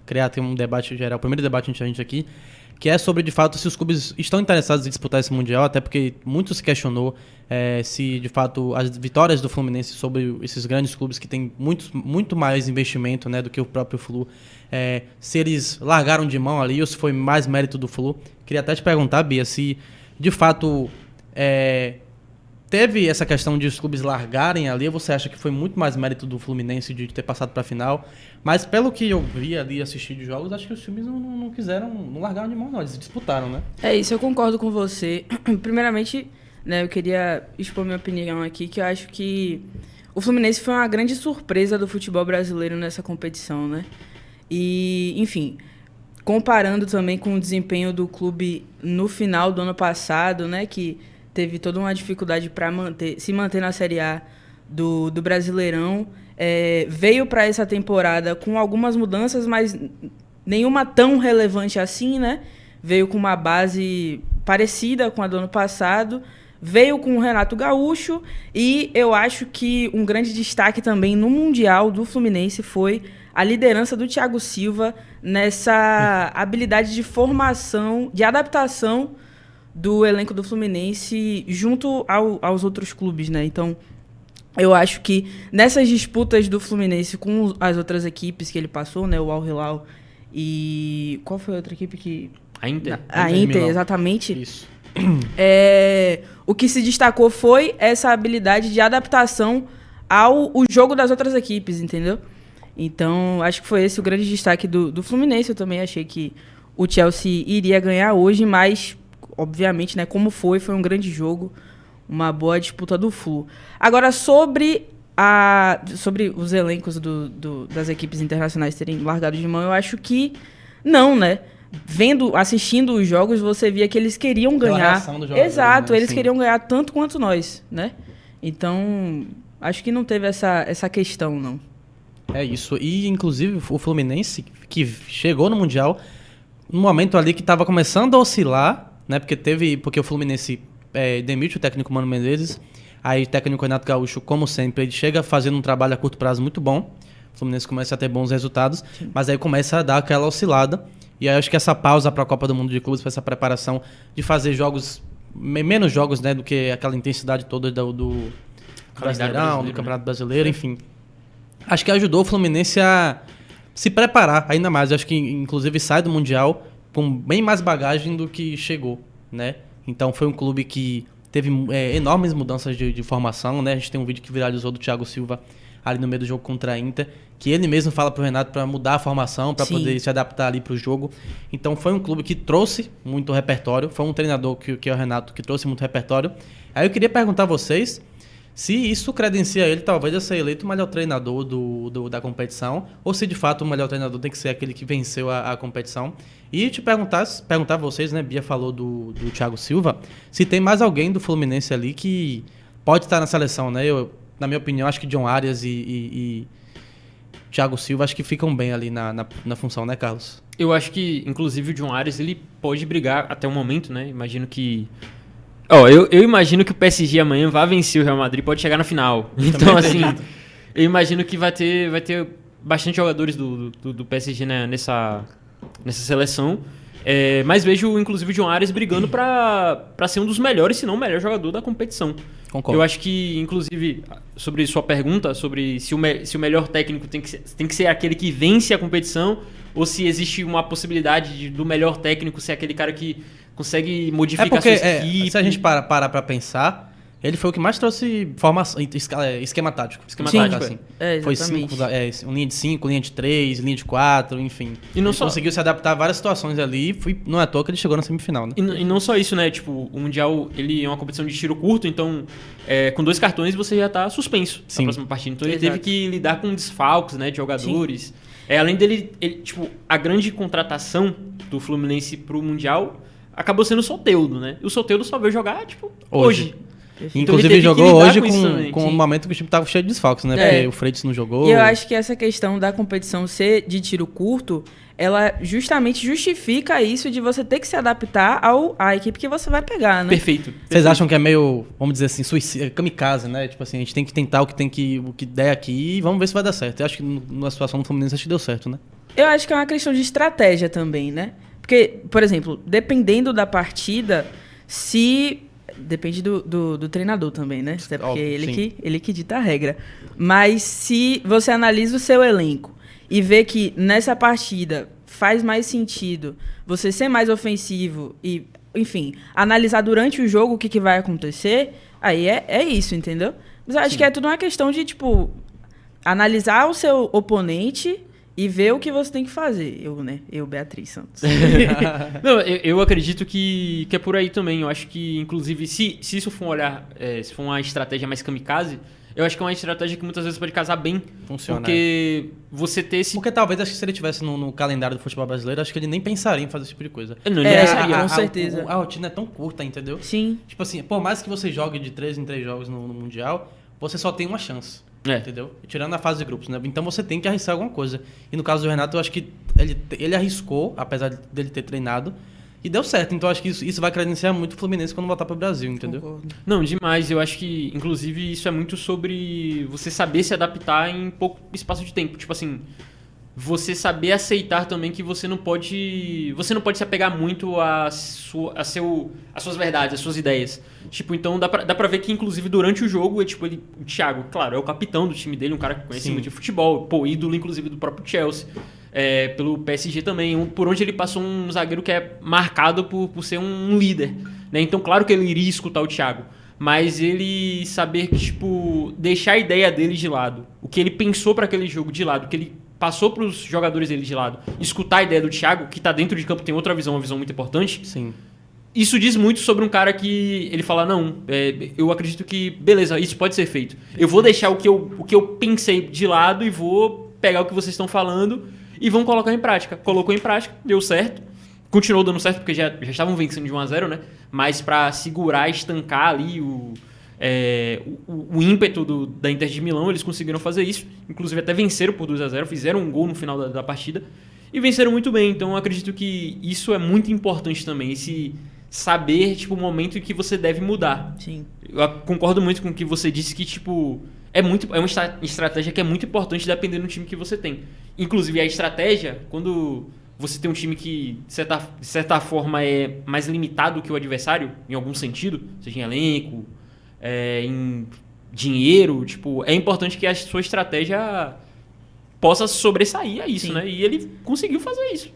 criar aqui um debate geral, o primeiro debate entre a gente aqui, que é sobre, de fato, se os clubes estão interessados em disputar esse Mundial, até porque muito se questionou se, de fato, as vitórias do Fluminense sobre esses grandes clubes que têm muito mais investimento, né, do que o próprio Flu, se eles largaram de mão ali ou se foi mais mérito do Flu. Queria até te perguntar, Bia, se, de fato, teve essa questão de os clubes largarem ali, ou você acha que foi muito mais mérito do Fluminense de ter passado para a final? Mas pelo que eu vi ali, assistir de jogos, acho que os times não quiseram, não largaram de mão não, eles disputaram, né? É isso, eu concordo com você. Primeiramente, né, eu queria expor minha opinião aqui, que eu acho que o Fluminense foi uma grande surpresa do futebol brasileiro nessa competição, né? E, enfim, comparando também com o desempenho do clube no final do ano passado, né, que teve toda uma dificuldade para se manter na Série A do Brasileirão. Veio para essa temporada com algumas mudanças, mas nenhuma tão relevante assim, né? Veio com uma base parecida com a do ano passado, veio com o Renato Gaúcho, e eu acho que um grande destaque também no Mundial do Fluminense foi a liderança do Thiago Silva nessa habilidade de formação, de adaptação do elenco do Fluminense junto aos outros clubes, né? Então, eu acho que nessas disputas do Fluminense com as outras equipes que ele passou, né? O Al Hilal e... Qual foi a outra equipe que... A Inter. A Inter, exatamente. Isso. O que se destacou foi essa habilidade de adaptação ao jogo das outras equipes, entendeu? Então, acho que foi esse o grande destaque do Fluminense. Eu também achei que o Chelsea iria ganhar hoje, mas... Obviamente, né, como foi um grande jogo, uma boa disputa do Flu. Agora, sobre os elencos das equipes internacionais terem largado de mão, eu acho que não, né? Assistindo os jogos, você via que eles queriam ganhar. Exato, né? Eles queriam ganhar tanto quanto nós, né? Então, acho que não teve essa questão, não. É isso. E, inclusive, o Fluminense, que chegou no Mundial, no momento ali que estava começando a oscilar, né? Porque o Fluminense demite o técnico Mano Menezes, aí o técnico Renato Gaúcho, como sempre, ele chega fazendo um trabalho a curto prazo muito bom, o Fluminense começa a ter bons resultados, mas aí começa a dar aquela oscilada, e aí eu acho que essa pausa para a Copa do Mundo de Clubes, para essa preparação de fazer jogos, menos jogos, né, do que aquela intensidade toda do Brasileirão, do Campeonato Brasileiro, enfim, acho que ajudou o Fluminense a se preparar ainda mais. Eu acho que, inclusive, sai do Mundial com bem mais bagagem do que chegou, né? Então foi um clube que teve enormes mudanças de formação, né? A gente tem um vídeo que viralizou do Thiago Silva ali no meio do jogo contra a Inter, que ele mesmo fala pro Renato para mudar a formação, para poder se adaptar ali pro jogo. Então foi um clube que trouxe muito repertório, foi um treinador que é o Renato, que trouxe muito repertório. Aí eu queria perguntar a vocês se isso credencia ele talvez a ser eleito o melhor treinador da competição, ou se de fato o melhor treinador tem que ser aquele que venceu a competição. E te perguntar a vocês, né, Bia falou do Thiago Silva, se tem mais alguém do Fluminense ali que pode estar na seleção, né? Na minha opinião, acho que John Arias e Thiago Silva acho que ficam bem ali na função, né, Carlos? Eu acho que, inclusive, o John Arias ele pode brigar até o momento, né? Imagino que... Eu imagino que o PSG amanhã vai vencer o Real Madrid, pode chegar na final. Então, assim, eu imagino que vai ter bastante jogadores do PSG, né, nessa seleção. Mas vejo, inclusive, o John Arias brigando para ser um dos melhores, se não o melhor jogador da competição. Concordo. Eu acho que, inclusive, sobre sua pergunta, sobre se o melhor técnico tem que ser aquele que vence a competição, ou se existe uma possibilidade do melhor técnico ser aquele cara que consegue modificar sua equipe. Se a gente parar para pensar, ele foi o que mais trouxe esquema tático. Assim. Foi linha de 5, linha de 3, linha de 4, enfim. E não conseguiu se adaptar a várias situações ali, não é à toa que ele chegou na semifinal, né? E não só isso, né? Tipo, o Mundial, ele é uma competição de tiro curto, então com 2 cartões você já tá suspenso na próxima partida. Então ele teve que lidar com desfalques, né, de jogadores. Além dele, tipo, a grande contratação do Fluminense pro Mundial acabou sendo o Soteldo, né? E o Soteldo só veio jogar, tipo, hoje. Então inclusive jogou hoje com um momento que o time tava cheio de desfalques, né? Porque o Freitas não jogou. E eu acho que essa questão da competição ser de tiro curto, ela justamente justifica isso de você ter que se adaptar à equipe que você vai pegar, né? Perfeito. Vocês acham que é meio, vamos dizer assim, kamikaze, né? Tipo assim, a gente tem que tentar o que der aqui e vamos ver se vai dar certo. Eu acho que na situação do Fluminense acho que deu certo, né? Eu acho que é uma questão de estratégia também, né? Porque, por exemplo, dependendo da partida, se... Depende do treinador também, né? Até porque Óbvio, ele que dita a regra. Mas se você analisa o seu elenco e vê que nessa partida faz mais sentido você ser mais ofensivo e, enfim, analisar durante o jogo o que vai acontecer, aí é isso, entendeu? Mas eu acho que é tudo uma questão de, tipo, analisar o seu oponente e ver o que você tem que fazer. Eu Beatriz Santos. Não, eu acredito que é por aí também. Eu acho que, inclusive, se isso for um olhar, se for uma estratégia mais kamikaze, eu acho que é uma estratégia que muitas vezes pode casar bem. Funciona. Porque você ter esse... Porque talvez, acho que se ele tivesse no calendário do futebol brasileiro, acho que ele nem pensaria em fazer esse tipo de coisa. Não, ele pensaria. Com certeza. A rotina é tão curta, entendeu? Sim. Tipo assim, por mais que você jogue de 3 em 3 jogos no Mundial, você só tem uma chance. Entendeu? Tirando a fase de grupos, né? Então você tem que arriscar alguma coisa. E no caso do Renato, eu acho que ele arriscou, apesar dele ter treinado, e deu certo. Então eu acho que isso vai credenciar muito o Fluminense quando voltar pro Brasil, entendeu? Concordo. Não, demais. Eu acho que, inclusive, isso é muito sobre você saber se adaptar em pouco espaço de tempo. Tipo assim, você saber aceitar também que você não pode se apegar muito às suas verdades, às suas ideias. Tipo, então dá pra ver que, inclusive, durante o jogo, o Thiago, claro, é o capitão do time dele, um cara que conhece muito de futebol, ídolo, inclusive, do próprio Chelsea, pelo PSG também, por onde ele passou um zagueiro que é marcado por ser um líder, né? Então, claro que ele iria escutar o Thiago, mas ele saber que, tipo, deixar a ideia dele de lado, o que ele pensou para aquele jogo de lado, o que ele passou para os jogadores dele de lado, escutar a ideia do Thiago, que tá dentro de campo, tem outra visão, uma visão muito importante. Sim. Isso diz muito sobre um cara que ele fala, não, eu acredito que, beleza, isso pode ser feito. Eu vou deixar o que eu pensei de lado e vou pegar o que vocês estão falando e vão colocar em prática. Colocou em prática, deu certo. Continuou dando certo porque já estavam vencendo de 1-0, né? Mas para segurar, estancar ali o ímpeto da Inter de Milão, eles conseguiram fazer isso. Inclusive até venceram por 2-0, fizeram um gol no final da partida e venceram muito bem. Então eu acredito que isso é muito importante também, esse saber, tipo, o momento em que você deve mudar. Sim. Eu concordo muito com o que você disse, que, tipo, é uma estratégia que é muito importante dependendo do time que você tem. Inclusive, a estratégia, quando você tem um time que, de certa forma, é mais limitado que o adversário, em algum sentido, seja em elenco, em dinheiro, tipo, é importante que a sua estratégia possa sobressair a isso, né? E ele conseguiu fazer isso.